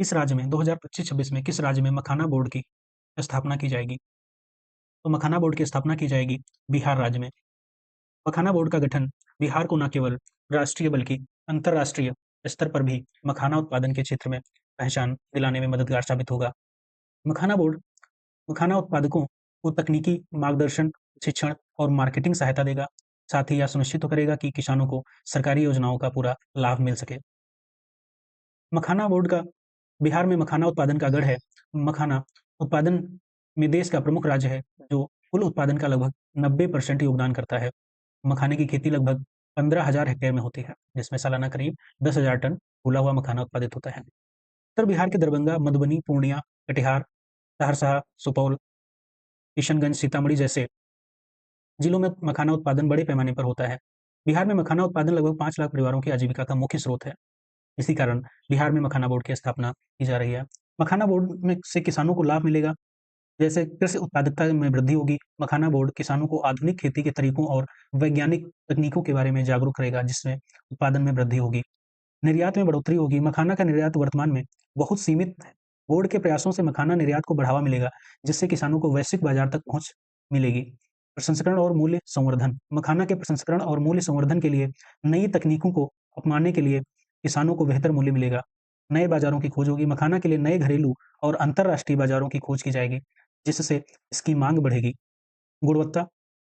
किस राज्य में 2025-26 में किस राज्य में मखाना बोर्ड की स्थापना की जाएगी? तो मखाना बोर्ड की स्थापना की जाएगी बिहार राज्य में। मखाना बोर्ड का गठन बिहार को न केवल राष्ट्रीय बल्कि अंतर्राष्ट्रीय स्तर पर भी मखाना उत्पादन के क्षेत्र में पहचान दिलाने में मददगार साबित होगा। मखाना बोर्ड मखाना उत्पादकों को तकनीकी मार्गदर्शन, शिक्षण और मार्केटिंग सहायता देगा। साथ ही यह सुनिश्चित करेगा कि किसानों को सरकारी योजनाओं का पूरा लाभ मिल सके। मखाना बोर्ड का बिहार में मखाना उत्पादन का गढ़ है। मखाना उत्पादन में देश का प्रमुख राज्य है, जो कुल उत्पादन का लगभग 90% योगदान करता है। मखाने की खेती लगभग 15,000 हेक्टेयर में होती है, जिसमें सालाना करीब 10,000 टन फूला हुआ मखाना उत्पादित होता है। उत्तर बिहार के दरभंगा, मधुबनी, पूर्णिया, कटिहार, सहरसा, सुपौल, किशनगंज, सीतामढ़ी जैसे जिलों में मखाना उत्पादन बड़े पैमाने पर होता है। बिहार में मखाना उत्पादन लगभग 5 लाख परिवारों की आजीविका का मुख्य स्रोत है। इसी कारण बिहार में मखाना बोर्ड की स्थापना की जा रही है। मखाना बोर्ड में से किसानों को लाभ मिलेगा, जैसे कृषि उत्पादकता में वृद्धि होगी। मखाना बोर्ड किसानों को आधुनिक खेती के तरीकों और वैज्ञानिक तकनीकों के बारे में जागरूक करेगा, जिसमें उत्पादन में वृद्धि होगी। निर्यात में बढ़ोतरी होगी। मखाना का निर्यात वर्तमान में बहुत सीमित है। बोर्ड के प्रयासों से मखाना निर्यात को बढ़ावा मिलेगा, जिससे किसानों को वैश्विक बाजार तक पहुँच मिलेगी। प्रसंस्करण और मूल्य संवर्धन। मखाना के प्रसंस्करण और मूल्य संवर्धन के लिए नई तकनीकों को अपनाने के लिए किसानों को बेहतर मूल्य मिलेगा। नए बाजारों की खोज होगी। मखाना के लिए नए घरेलू और अंतर्राष्ट्रीय बाजारों की खोज की जाएगी, जिससे इसकी मांग बढ़ेगी। गुणवत्ता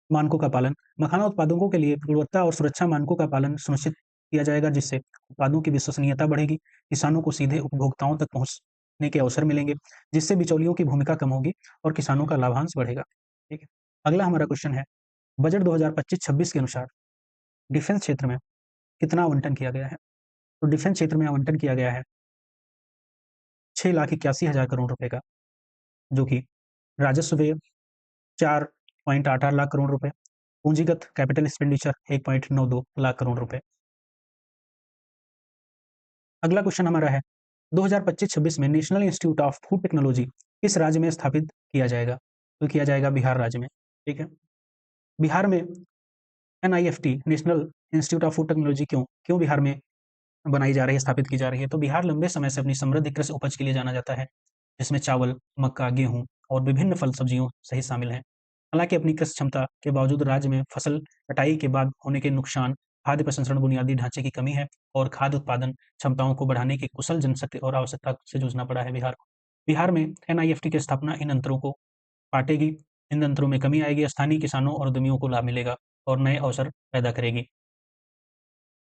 मानकों का पालन। मखाना उत्पादकों के लिए गुणवत्ता और सुरक्षा मानकों का पालन सुनिश्चित किया जाएगा, जिससे उत्पादों की विश्वसनीयता बढ़ेगी। किसानों को सीधे उपभोक्ताओं तक पहुँचने के अवसर मिलेंगे, जिससे बिचौलियों की भूमिका कम होगी और किसानों का लाभांश बढ़ेगा। ठीक है। अगला हमारा क्वेश्चन है, बजट 2025-26 के अनुसार डिफेंस क्षेत्र में कितना आवंटन किया गया है? तो डिफेंस क्षेत्र में आवंटन किया गया है 6,81,000 करोड़ रुपए का, जो कि राजस्व व्यय 4.88 लाख करोड़ रुपए, पूंजीगत कैपिटल एक्सपेंडिचर 1.92 लाख करोड़ रुपए। अगला क्वेश्चन हमारा है, 2025-26 में national institute of food technology किस राज्य में स्थापित किया जाएगा? तो किया जाएगा बिहार राज्य में। ठीक है। बिहार में NIFT national institute of food technology क्यों क्यों बिहार में बनाई जा रही है, स्थापित की जा रही है? तो बिहार लंबे समय से अपनी समृद्ध कृषि उपज के लिए जाना जाता है, जिसमें चावल, मक्का, गेहूँ और विभिन्न फल सब्जियों सहित शामिल हैं। हालांकि अपनी कृषि क्षमता के बावजूद राज्य में फसल कटाई के बाद होने के नुकसान, खाद्य प्रसंस्करण, बुनियादी ढांचे की कमी है और खाद्य उत्पादन क्षमताओं को बढ़ाने की कुशल जनशक्ति और आवश्यकता से जूझना पड़ा है बिहार को। बिहार में एनआईएफटी की स्थापना इन अंतरों को पाटेगी। इन अंतरों में कमी आएगी, स्थानीय किसानों और उद्यमियों को लाभ मिलेगा और नए अवसर पैदा करेगी।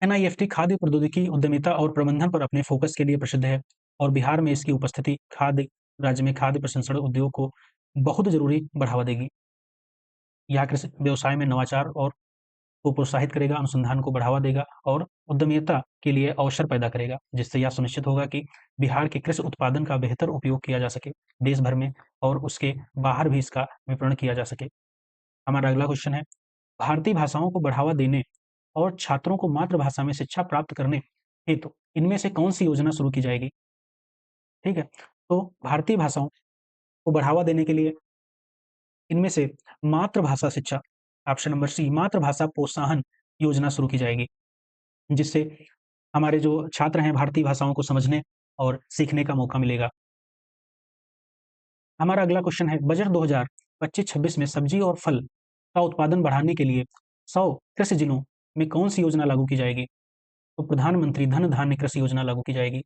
एनआईएफटी खाद्य प्रौद्योगिकी, उद्यमिता और प्रबंधन पर अपने फोकस के लिए प्रसिद्ध है और बिहार में इसकी उपस्थिति खाद्य राज्य में खाद्य प्रसंस्करण उद्योग को बहुत जरूरी बढ़ावा देगी। यह कृषि व्यवसाय में नवाचार और को प्रोत्साहित करेगा, अनुसंधान को बढ़ावा देगा और उद्यमिता के लिए अवसर पैदा करेगा, जिससे यह सुनिश्चित होगा कि बिहार के कृषि उत्पादन का बेहतर उपयोग किया जा सके देश भर में और उसके बाहर भी इसका विपणन किया जा सके। हमारा अगला क्वेश्चन है, भारतीय भाषाओं को बढ़ावा देने और छात्रों को मातृभाषा में शिक्षा प्राप्त करने हेतु इनमें से कौन सी योजना शुरू की जाएगी? ठीक है। तो भारतीय भाषाओं को बढ़ावा देने के लिए इनमें से मातृभाषा शिक्षा, ऑप्शन नंबर सी, मातृभाषा प्रोत्साहन योजना शुरू की जाएगी, जिससे हमारे जो छात्र हैं भारतीय भाषाओं को समझने और सीखने का मौका मिलेगा। हमारा अगला क्वेश्चन है, बजट 2025-26 में सब्जी और फल का उत्पादन बढ़ाने के लिए 100 कृषि जिलों में कौन सी योजना लागू की जाएगी? तो प्रधानमंत्री धन धान्य कृषि योजना लागू की जाएगी।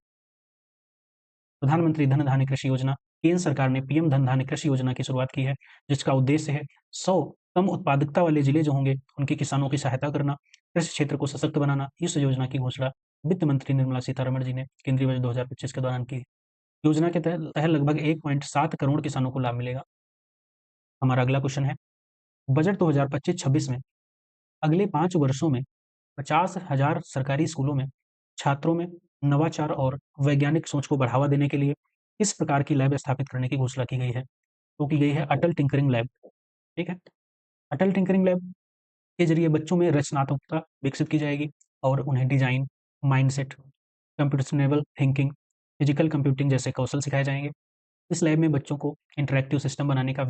प्रधानमंत्री धन धान्य कृषि योजना, केंद्र सरकार ने पीएम धन धान्य कृषि योजना की शुरुआत की है, जिसका उद्देश्य है 100 कम उत्पादकता वाले जिले जो होंगे उनके किसानों की सहायता करना, कृषि क्षेत्र को सशक्त बनाना। इस योजना की घोषणा वित्त मंत्री निर्मला सीतारमण जी ने केंद्रीय बजट 2025 के दौरान की। योजना के तहत लगभग 1.7 करोड़ किसानों को लाभ मिलेगा। हमारा अगला क्वेश्चन है, बजट 2025-26 में अगले 5 वर्षों में 50,000 सरकारी स्कूलों में छात्रों में नवाचार और वैज्ञानिक सोच को बढ़ावा देने के लिए इस प्रकार की लैब स्थापित करने की घोषणा की गई है। तो की गई है अटल टिंकरिंग लैब। ठीक है। अटल टिंकरिंग लैब के जरिए बच्चों में रचनात्मकता विकसित की जाएगी और उन्हें design, mindset, computational thinking, physical computing जैसे कौशल सिखाए जाएंगे। इस लैब में बच्चों को इंटरैक्टिव सिस्टम बनाने का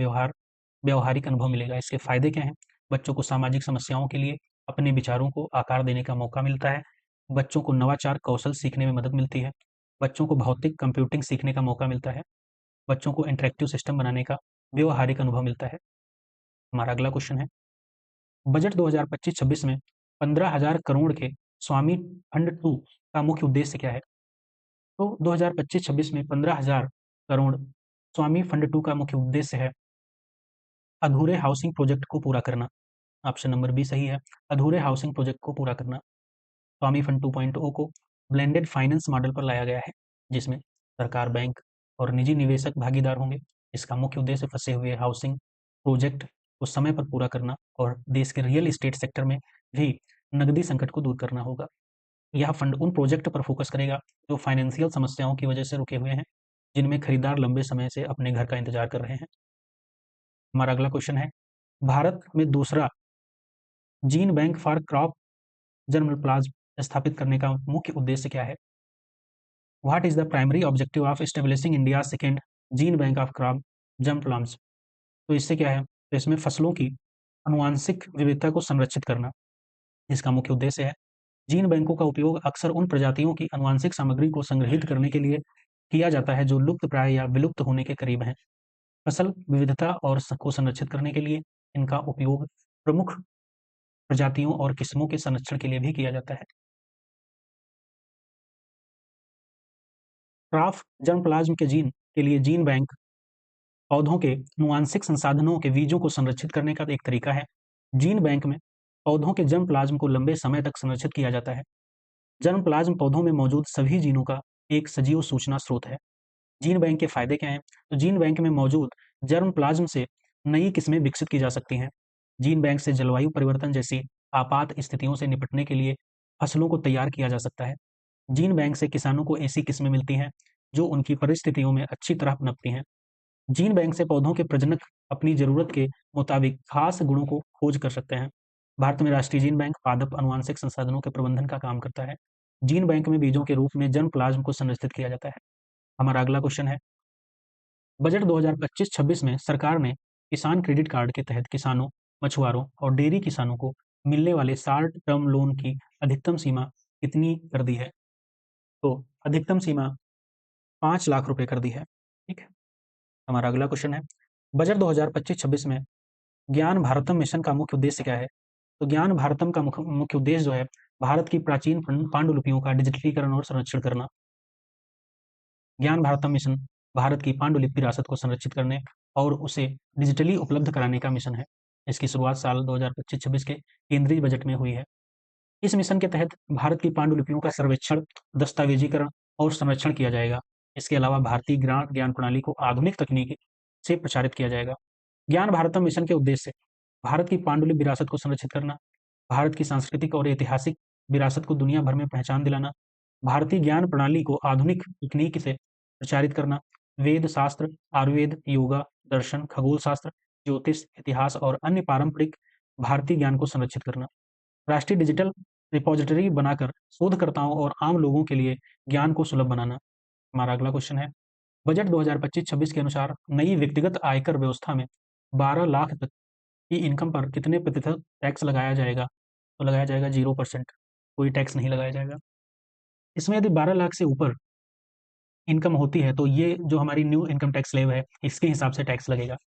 व्यवहारिक अनुभव मिलेगा। इसके फायदे क्या हैं? बच्चों को सामाजिक समस्याओं के लिए अपने विचारों को आकार देने का मौका मिलता है। बच्चों को नवाचार कौशल सीखने में मदद मिलती है। बच्चों को भौतिक कंप्यूटिंग सीखने का मौका मिलता है, बच्चों को इंटरेक्टिव सिस्टम बनाने का व्यवहारिक अनुभव मिलता है। हमारा अगला क्वेश्चन है, बजट 2025-26 में 15,000 करोड़ के स्वामी फंड 2 का मुख्य उद्देश्य क्या है? तो 2025-26 में 15,000 करोड़ स्वामी फंड 2 का मुख्य उद्देश्य है अधूरे हाउसिंग प्रोजेक्ट को पूरा करना। ऑप्शन नंबर बी सही है, अधूरे हाउसिंग प्रोजेक्ट को पूरा करना। स्वामी फंड 2.0 को ब्लेंडेड फाइनेंस मॉडल पर लाया गया है, जिसमें सरकार, बैंक और निजी निवेशक भागीदार होंगे। इसका मुख्य उद्देश्य फंसे हुए हाउसिंग प्रोजेक्ट को समय पर पूरा करना और देश के रियल एस्टेट सेक्टर में भी नकदी संकट को दूर करना होगा। यह फंड उन प्रोजेक्ट पर फोकस करेगा जो फाइनेंशियल समस्याओं की वजह से रुके हुए हैं, जिनमें खरीदार लंबे समय से अपने घर का इंतजार कर रहे हैं। हमारा अगला क्वेश्चन है, भारत में दूसरा gene bank for crop germplasm स्थापित करने का मुख्य उद्देश्य क्या है? What is the primary objective of establishing India second gene bank of crop germplasm? तो इससे क्या है, तो इसमें फसलों की आनुवांशिक विविधता को संरक्षित करना इसका मुख्य उद्देश्य है। जीन बैंकों का उपयोग अक्सर उन प्रजातियों की आनुवांशिक सामग्री को संग्रहित करने के लिए किया जाता है जो लुप्त प्राय या विलुप्त होने के करीब हैं। फसल विविधता और को संरक्षित करने के लिए इनका उपयोग प्रमुख प्रजातियों और किस्मों के संरक्षण के लिए भी किया जाता है। क्रॉप जर्मप्लाज्म के जीन के लिए जीन बैंक पौधों के आनुवांशिक संसाधनों के बीजों को संरक्षित करने का एक तरीका है। जीन बैंक में पौधों के जर्मप्लाज्म को लंबे समय तक संरक्षित किया जाता है। जर्मप्लाज्म पौधों में मौजूद सभी जीनों का एक सजीव सूचना स्रोत है। जीन बैंक के फायदे क्या हैं? तो जीन बैंक में मौजूद जर्मप्लाज्म से नई किस्में विकसित की जा सकती हैं। जीन बैंक से जलवायु परिवर्तन जैसी आपात स्थितियों से निपटने के लिए फसलों को तैयार किया जा सकता है। जीन बैंक से किसानों को ऐसी किस्में मिलती हैं जो उनकी परिस्थितियों में अच्छी तरह पनपती हैं। जीन बैंक से पौधों के प्रजनक अपनी जरूरत के मुताबिक खास गुणों को खोज कर सकते हैं। भारत में राष्ट्रीय जीन बैंक पादप आनुवांशिक संसाधनों के प्रबंधन का काम करता है। जीन बैंक में बीजों के रूप में जर्मप्लाज्म को संरक्षित किया जाता है। हमारा अगला क्वेश्चन है, बजट 2025-26 में सरकार ने किसान क्रेडिट कार्ड के तहत किसानों, मछुआरों और डेयरी किसानों को मिलने वाले शॉर्ट टर्म लोन की अधिकतम सीमा कितनी कर दी है? तो अधिकतम सीमा 5 लाख रुपए कर दी है। ठीक है। हमारा अगला क्वेश्चन है, बजट 2025-26 में ज्ञान भारतम मिशन का मुख्य उद्देश्य क्या है? तो ज्ञान भारतम का मुख्य उद्देश्य जो है, भारत की प्राचीन पांडुलिपियों का डिजिटलीकरण और संरक्षण करना। ज्ञान भारतम मिशन भारत की पांडुलिपि विरासत को संरक्षित करने और उसे डिजिटली उपलब्ध कराने का मिशन है। इसकी शुरुआत साल 2025-26 के केंद्रीय बजट में हुई है। इस मिशन के तहत भारत की पांडुलिपियों का सर्वेक्षण, दस्तावेजीकरण और संरक्षण किया जाएगा। इसके अलावा भारतीय ज्ञान प्रणाली को आधुनिक तकनीक से प्रचारित किया जाएगा। ज्ञान भारतम मिशन के उद्देश्य भारत की पांडुलिपि विरासत को संरक्षित करना, भारत की सांस्कृतिक और ऐतिहासिक विरासत को दुनिया भर में पहचान दिलाना, भारतीय ज्ञान प्रणाली को आधुनिक तकनीक से प्रचारित करना, वेद शास्त्र, आयुर्वेद, योगा, दर्शन, खगोल शास्त्र, ज्योतिष, इतिहास और अन्य पारंपरिक भारतीय ज्ञान को संरक्षित करना, राष्ट्रीय डिजिटल रिपॉजिटरी बनाकर शोधकर्ताओं और आम लोगों के लिए ज्ञान को सुलभ बनाना। हमारा अगला क्वेश्चन है, बजट 2025-26 के अनुसार नई व्यक्तिगत आयकर व्यवस्था में 12 लाख तक की इनकम पर कितने प्रतिशत टैक्स लगाया जाएगा? तो लगाया जाएगा 0%, कोई टैक्स नहीं लगाया जाएगा। इसमें यदि 12 लाख से ऊपर इनकम होती है, तो ये जो हमारी न्यू इनकम टैक्स स्लैब है, इसके हिसाब से टैक्स लगेगा।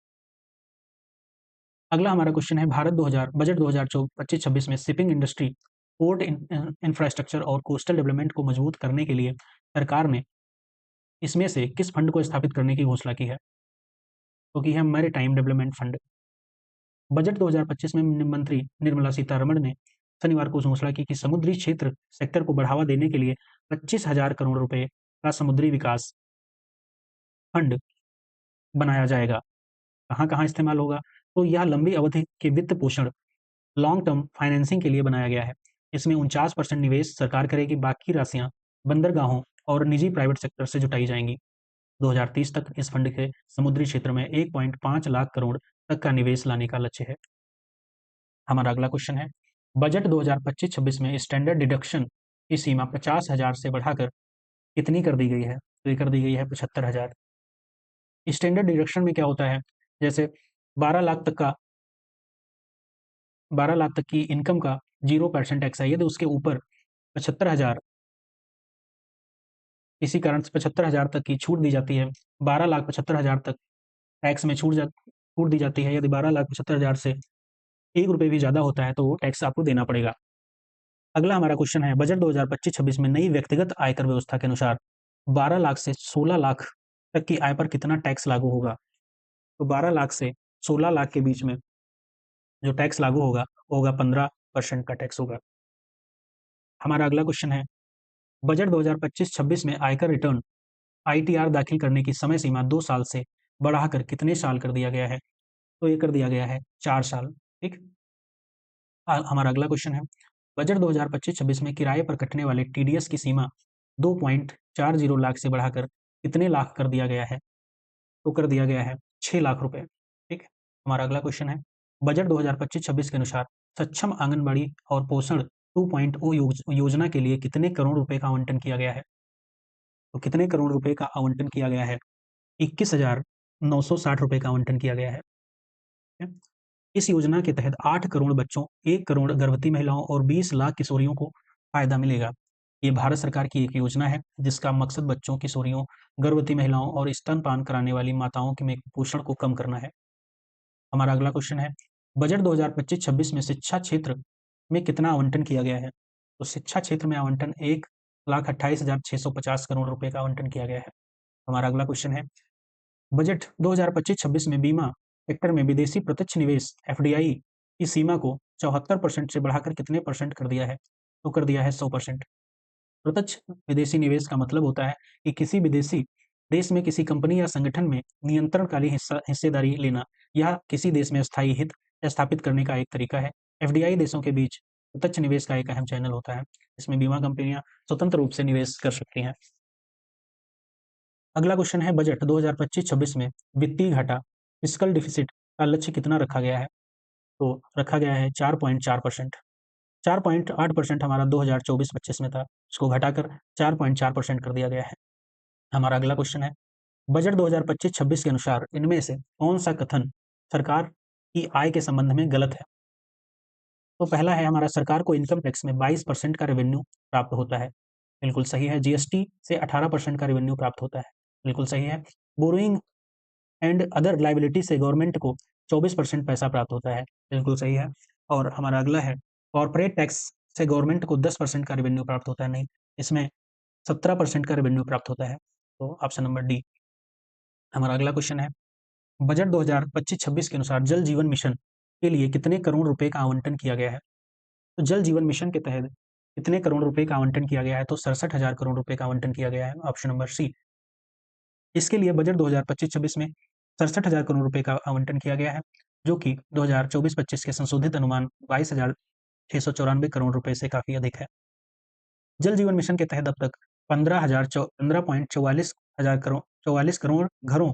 अगला हमारा क्वेश्चन है, बजट 2025-26 में शिपिंग इंडस्ट्री, पोर्ट इंफ्रास्ट्रक्चर और कोस्टल डेवलपमेंट को मजबूत करने के लिए सरकार ने इसमें से किस फंड को स्थापित करने की घोषणा की है? तो की है मैरीटाइम डेवलपमेंट फंड। बजट 2025 में मंत्री निर्मला सीतारमण ने शनिवार को घोषणा की कि समुद्री क्षेत्र सेक्टर को बढ़ावा देने के लिए 25,000 करोड़ रुपए का समुद्री विकास फंड बनाया जाएगा। कहाँ-कहाँ इस्तेमाल होगा? तो यह लंबी अवधि के वित्त पोषण, लॉन्ग टर्म फाइनेंसिंग के लिए बनाया गया है। इसमें 49% निवेश सरकार करेगी, बाकी राशियाँ बंदरगाहों और निजी प्राइवेट सेक्टर से जुटाई जाएँगी। 2030 तक इस फंड के समुद्री क्षेत्र में 1.5 लाख करोड़ तक का निवेश लाने का लक्ष्य है। हमारा अगला क्वेश्चन है, बजट 2025-26 में स्टैंडर्ड डिडक्शन की सीमा 50,000 से बढ़ाकर कितनी कर दी गई है? तो ये कर दी गई है 75,000। स्टैंडर्ड डिडक्शन में क्या होता है? जैसे 12 लाख तक का 12 लाख तक की इनकम का 0% टैक्स है, यदि उसके ऊपर 75,000 इसी कारण से 75,000 तक की छूट दी जाती है। 12,75,000 तक टैक्स में छूट दी जाती है। यदि 12,75,000 से ₹1 भी ज़्यादा होता है तो टैक्स आपको देना पड़ेगा। अगला हमारा क्वेश्चन है, बजट 2025-26 में नई व्यक्तिगत आयकर व्यवस्था के अनुसार 12 लाख से 16 लाख तक की आय पर कितना टैक्स लागू होगा? तो 12 लाख से 16 लाख के बीच में जो टैक्स लागू होगा, वो होगा 15% का टैक्स होगा। हमारा अगला क्वेश्चन है, बजट 2025-26 में आयकर रिटर्न आईटीआर दाखिल करने की समय सीमा 2 साल से बढ़ाकर कितने साल कर दिया गया है? तो ये कर दिया गया है 4 साल, ठीक? हमारा अगला क्वेश्चन है, बजट 2025-26 में किराए पर कटने वाले टीडीएस की सीमा 2.40 लाख से बढ़ाकर कितने लाख कर दिया गया है? तो कर दिया गया है 6 लाख रुपए, ठीक है? हमारा अगला क्वेश्चन है, बजट 2025-26 के अनुसार सक्षम आंगनबाड़ी और पोषण 2.0 योजना के लिए कितने करोड़ रुपए का आवंटन किया गया है? तो कितने करोड़ रुपए का आवंटन किया गया है? 21,960 रुपए का आवंटन किया गया है। ठीक है? इस योजना के तहत 8 करोड़ बच्चों, 1 करोड़ गर्भवती महिलाओं और 20 लाख किशोरियों को फ़ायदा मिलेगा। ये भारत सरकार की एक योजना है, जिसका मकसद बच्चों, किशोरियों, गर्भवती महिलाओं और स्तनपान कराने वाली माताओं के में कुपोषण को कम करना है। हमारा अगला क्वेश्चन है, बजट 2025-26 में शिक्षा क्षेत्र में कितना आवंटन किया गया है? तो शिक्षा क्षेत्र में आवंटन 1,28,650 करोड़ रुपए का आवंटन किया गया है। हमारा अगला क्वेश्चन है, बजट 2025-26 में बीमा सेक्टर में विदेशी प्रत्यक्ष निवेश एफडीआई की सीमा को 74% से बढ़ाकर कितने परसेंट कर दिया है? तो कर दिया है 100%। प्रत्यक्ष विदेशी निवेश का मतलब होता है कि किसी विदेशी देश में किसी कंपनी या संगठन में नियंत्रणकारी हिस्सेदारी लेना या किसी देश में स्थायी हित स्थापित करने का एक तरीका है। एफडीआई देशों के बीच प्रत्यक्ष निवेश का एक अहम चैनल होता है। इसमें बीमा कंपनियां स्वतंत्र रूप से निवेश कर सकती हैं। अगला क्वेश्चन है, बजट 2025-26 में वित्तीय घाटा फिस्कल डिफिसिट का लक्ष्य कितना रखा गया है? तो रखा गया है 4.4%। 4.8% हमारा 2024-25 में था, इसको घटाकर 4.4% कर दिया गया है। हमारा अगला क्वेश्चन है, बजट 2025-26 के अनुसार इनमें से कौन-सा कथन सरकार की आय के संबंध में गलत है? तो पहला है हमारा, सरकार को इनकम टैक्स में 22% का रेवेन्यू प्राप्त होता है, बिल्कुल सही है। जीएसटी से 18% का रेवेन्यू प्राप्त होता है, बिल्कुल सही है। बोरोइंग एंड अदर लायबिलिटी से गवर्नमेंट को 24% पैसा प्राप्त होता है, बिल्कुल सही है। और हमारा अगला है, कॉर्पोरेट टैक्स से गवर्नमेंट को 10% का रेवेन्यू प्राप्त होता है, नहीं, इसमें 17% का रेवेन्यू प्राप्त होता है, तो ऑप्शन नंबर डी। हमारा अगला क्वेश्चन है, बजट 2025-26 के अनुसार जल जीवन मिशन के लिए कितने करोड़ रुपए का आवंटन किया गया है? तो जल जीवन मिशन के तहत कितने करोड़ रुपए का आवंटन किया गया है? तो 67,000 करोड़ रुपए का आवंटन किया गया है, ऑप्शन नंबर सी। इसके लिए बजट 2025-26 में 67,000 करोड़ रुपए का आवंटन किया गया है, जो कि 2024-25 के संशोधित अनुमान 22,694 करोड़ रुपए से काफ़ी अधिक है। जल जीवन मिशन के तहत अब तक 15.44 करोड़ घरों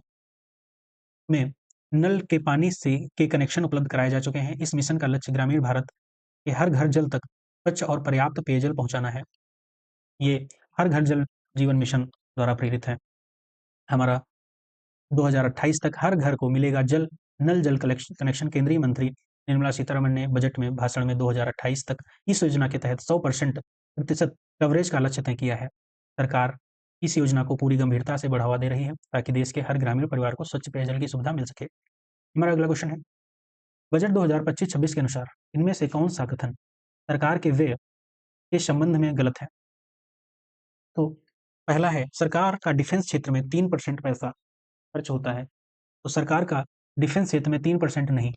में नल के पानी से के कनेक्शन उपलब्ध कराए जा चुके हैं। इस मिशन का लक्ष्य ग्रामीण भारत के हर घर जल तक स्वच्छ और पर्याप्त पेयजल पहुँचाना है। ये हर घर जल जीवन मिशन द्वारा प्रेरित है। हमारा 2028 तक हर घर को मिलेगा नल जल कनेक्शन। केंद्रीय मंत्री निर्मला सीतारमण ने बजट में भाषण में 2028 तक इस योजना के तहत 100% कवरेज का लक्ष्य तय किया है। सरकार इस योजना को पूरी गंभीरता से बढ़ावा दे रही है, ताकि देश के हर ग्रामीण परिवार को स्वच्छ पेयजल की सुविधा मिल सके। हमारा अगला क्वेश्चन है, बजट 2025-26 के अनुसार इनमें से कौन सा कथन सरकार के व्यय के संबंध में गलत है? तो पहला है, सरकार का डिफेंस क्षेत्र में 3% पैसा खर्च होता है। तो सरकार का डिफेंस क्षेत्र में 3% नहीं,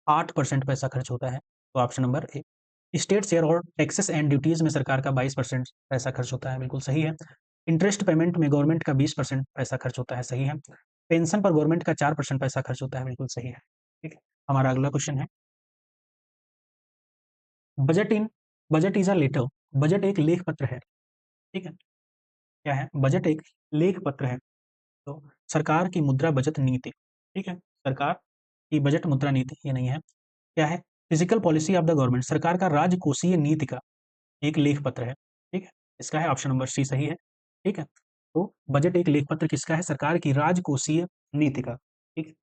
8% पैसा खर्च होता है, तो option number A. State share और टैक्सेस एंड ड्यूटीज में सरकार का 22% पैसा खर्च होता है, बिल्कुल सही है। इंटरेस्ट पेमेंट में गवर्नमेंट का 20% पैसा खर्च होता है, सही है। पेंशन पर गवर्नमेंट का 4% पैसा खर्च होता है, बिल्कुल सही है। ठीक है, हमारा अगला क्वेश्चन है, budget is a letter. Budget एक लेख पत्र है, ठीक है। क्या है? बजट एक लेख पत्र है। तो सरकार की मुद्रा बचत नीति, ठीक है, सरकार की बजट मुद्रा नीति ये नहीं है। क्या है? Physical policy of the government, सरकार का राजकोषीय नीति का एक लेख पत्र है, ठीक है। इसका है ऑप्शन नंबर सी सही है, ठीक है। तो बजट एक लेख पत्र किसका है? सरकार की राजकोषीय नीति का, ठीक है।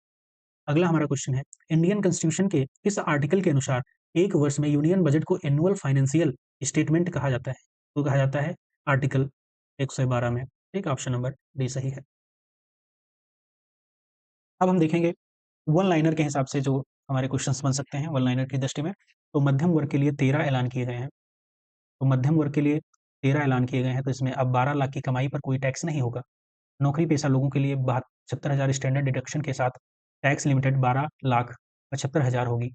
अगला हमारा क्वेश्चन है, इंडियन कॉन्स्टिट्यूशन के किस आर्टिकल के अनुसार एक वर्ष में यूनियन बजट को एनुअल फाइनेंशियल स्टेटमेंट कहा जाता है? तो कहा जाता है आर्टिकल 112 में। ठीक, ऑप्शन नंबर डी सही है। अब हम देखेंगे वन लाइनर के हिसाब से जो हमारे क्वेश्चंस बन सकते हैं वन लाइनर की दृष्टि में। तो मध्यम वर्ग के लिए 13 ऐलान किए गए हैं। तो मध्यम वर्ग के लिए 13 ऐलान किए गए हैं, तो इसमें अब 12 लाख की कमाई पर कोई टैक्स नहीं होगा। नौकरी पेशा लोगों के लिए 72,000 स्टैंडर्ड डिडक्शन के साथ टैक्स लिमिटेड 12,75,000 होगी।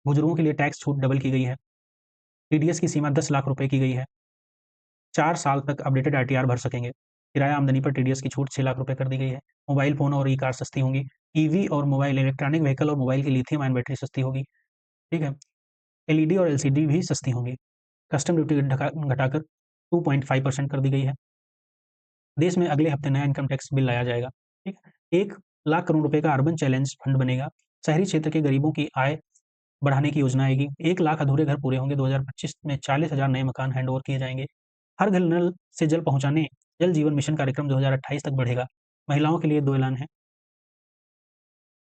बुजुर्गों के लिए टैक्स छूट डबल की गई है। टीडीएस की सीमा 10 लाख रुपए की गई है। 4 साल तक अपडेटेड आरटीआर भर सकेंगे। किराया आमदनी पर टीडीएस की छूट 6 लाख रुपए कर दी गई है। मोबाइल फ़ोन और ई-कार सस्ती होंगी। ईवी और मोबाइल इलेक्ट्रॉनिक व्हीकल और मोबाइल की लिथियम आयन बैटरी सस्ती होगी। ठीक है। एलईडी और एलसीडी भी सस्ती होंगी। कस्टम ड्यूटी घटाकर 2.5% कर दी गई है। देश में अगले हफ्ते नया इनकम टैक्स बिल लाया जाएगा। ठीक है। 1 लाख करोड़ रुपए का अर्बन चैलेंज फंड बनेगा। शहरी क्षेत्र के गरीबों की आय बढ़ाने की योजना आएगी। 1 लाख अधूरे घर पूरे होंगे। 2025 में 40,000 नए मकान हैंडओवर किए जाएंगे। हर घर नल से जल पहुँचाने जल जीवन मिशन कार्यक्रम 2028 तक बढ़ेगा। महिलाओं के लिए 2 ऐलान हैं।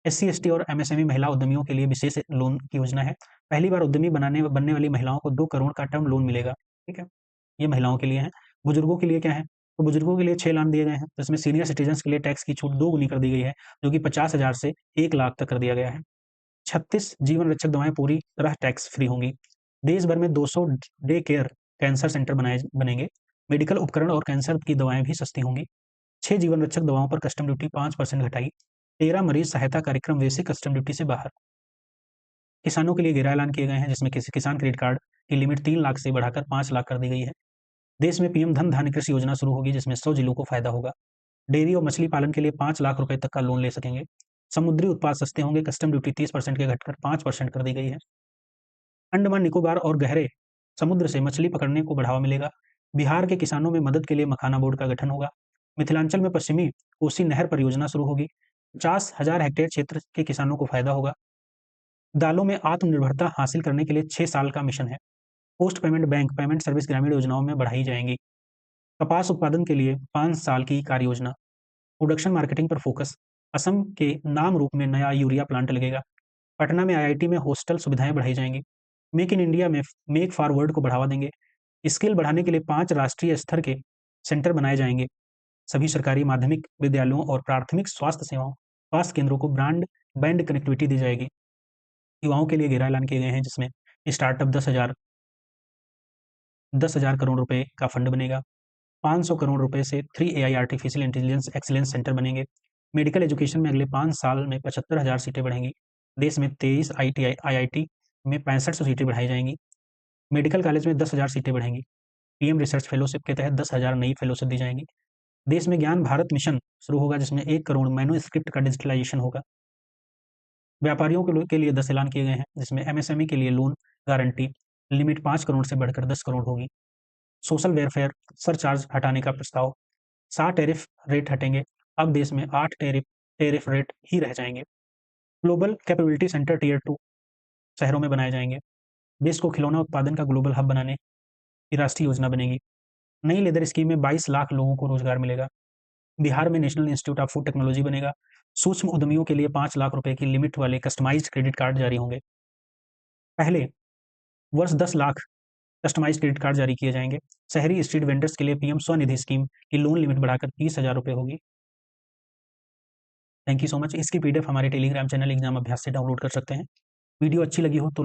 एससी, एसटी और एमएसएमई महिला उद्यमियों के लिए विशेष लोन की योजना है। पहली बार उद्यमी बनने वाली महिलाओं को 2 करोड़ का टर्म लोन मिलेगा। ठीक है। ये महिलाओं के लिए है। बुजुर्गों के लिए क्या है? तो बुजुर्गों के लिए 6 ऐलान दिए गए हैं। तो इसमें सीनियर सिटीजन्स के लिए टैक्स की छूट 2 गुनी कर दी गई है, जो कि 50,000 से 1 लाख तक कर दिया गया है। 36 जीवन रक्षक दवाएँ पूरी तरह टैक्स फ्री होंगी। देश भर में 200 डे केयर कैंसर सेंटर बनेंगे। मेडिकल उपकरण और कैंसर की दवाएँ भी सस्ती होंगी। 6 जीवन रक्षक दवाओं पर कस्टम ड्यूटी 5% घटाई। 13 मरीज सहायता कार्यक्रम वे से कस्टम ड्यूटी से बाहर। किसानों के लिए 11 ऐलान किए गए हैं, जिसमें किसान क्रेडिट कार्ड की लिमिट 3 लाख से बढ़ाकर 5 लाख कर दी गई है। देश में पीएम धन धान्य कृषि योजना शुरू होगी, जिसमें 100 जिलों को फायदा होगा। डेयरी और मछली पालन के लिए 5 लाख रुपए तक का लोन ले सकेंगे। समुद्री उत्पाद सस्ते होंगे। कस्टम ड्यूटी 30% के घटकर 5% कर दी गई है। अंडमान निकोबार और गहरे समुद्र से मछली पकड़ने को बढ़ावा मिलेगा। बिहार के किसानों में मदद के लिए मखाना बोर्ड का गठन होगा। मिथिलांचल में पश्चिमी कोसी नहर परियोजना शुरू होगी। 50,000 हेक्टेयर क्षेत्र के किसानों को फायदा होगा। दालों में आत्मनिर्भरता हासिल करने के लिए 6 साल का मिशन है। Post payment bank payment service ग्रामीण योजनाओं में बढ़ाई जाएंगी। कपास उत्पादन के लिए 5 साल की कार्य योजना। प्रोडक्शन मार्केटिंग पर फोकस। असम के नाम रूप में नया यूरिया प्लांट लगेगा। पटना में आईआईटी में हॉस्टल सुविधाएं बढ़ाई जाएंगी। मेक इन इंडिया में मेक फॉरवर्ड को बढ़ावा देंगे। स्किल बढ़ाने के लिए 5 राष्ट्रीय स्तर के सेंटर बनाए जाएंगे। सभी सरकारी माध्यमिक विद्यालयों और प्राथमिक स्वास्थ्य केंद्रों को बैंड कनेक्टिविटी दी जाएगी। युवाओं के लिए 11 ऐलान किए गए हैं, जिसमें स्टार्टअप 10,000 करोड़ रुपए का फंड बनेगा। 500 करोड़ रुपए से 3 AI artificial intelligence excellence centre बनेंगे। मेडिकल एजुकेशन में अगले 5 साल में 75,000 सीटें बढ़ेंगी। देश में 23 आईआईटी में 6500 सीटें बढ़ाई जाएंगी। मेडिकल कॉलेज में 10,000 सीटें बढ़ेंगी। पीएम रिसर्च फेलोशिप के तहत 10,000 नई फेलोशिप दी जाएंगी। देश में ज्ञान भारत मिशन शुरू होगा, जिसमें 1 करोड़ मैन्युस्क्रिप्ट का डिजिटलाइजेशन होगा। व्यापारियों के लिए 10 ऐलान किए गए हैं, जिसमें एमएसएमई के लिए लोन गारंटी लिमिट 5 करोड़ से बढ़कर 10 करोड़ होगी। सोशल वेलफेयर सरचार्ज हटाने का प्रस्ताव। 7 टैरिफ रेट हटेंगे। अब देश में 8 टैरिफ रेट ही रह जाएंगे। ग्लोबल कैपेबिलिटी सेंटर टियर 2 शहरों में बनाए जाएंगे। देश को खिलौना उत्पादन का ग्लोबल हब बनाने की राष्ट्रीय योजना बनेगी। नई लेदर स्कीम में 22 लाख लोगों को रोजगार मिलेगा। बिहार में national institute of food technology बनेगा। सूक्ष्म उद्यमियों के लिए 5 लाख रुपए की लिमिट वाले कस्टमाइज्ड क्रेडिट कार्ड जारी होंगे। पहले वर्ष 10 लाख कस्टमाइज्ड क्रेडिट कार्ड जारी किए जाएंगे। शहरी स्ट्रीट वेंडर्स के लिए पीएम स्वनिधि स्कीम की लोन लिमिट बढ़ाकर 30,000 रुपए होगी। Thank you so much. इसकी पीडीएफ हमारे टेलीग्राम चैनल एग्जाम अभ्यास से डाउनलोड कर सकते हैं। वीडियो अच्छी लगी हो तो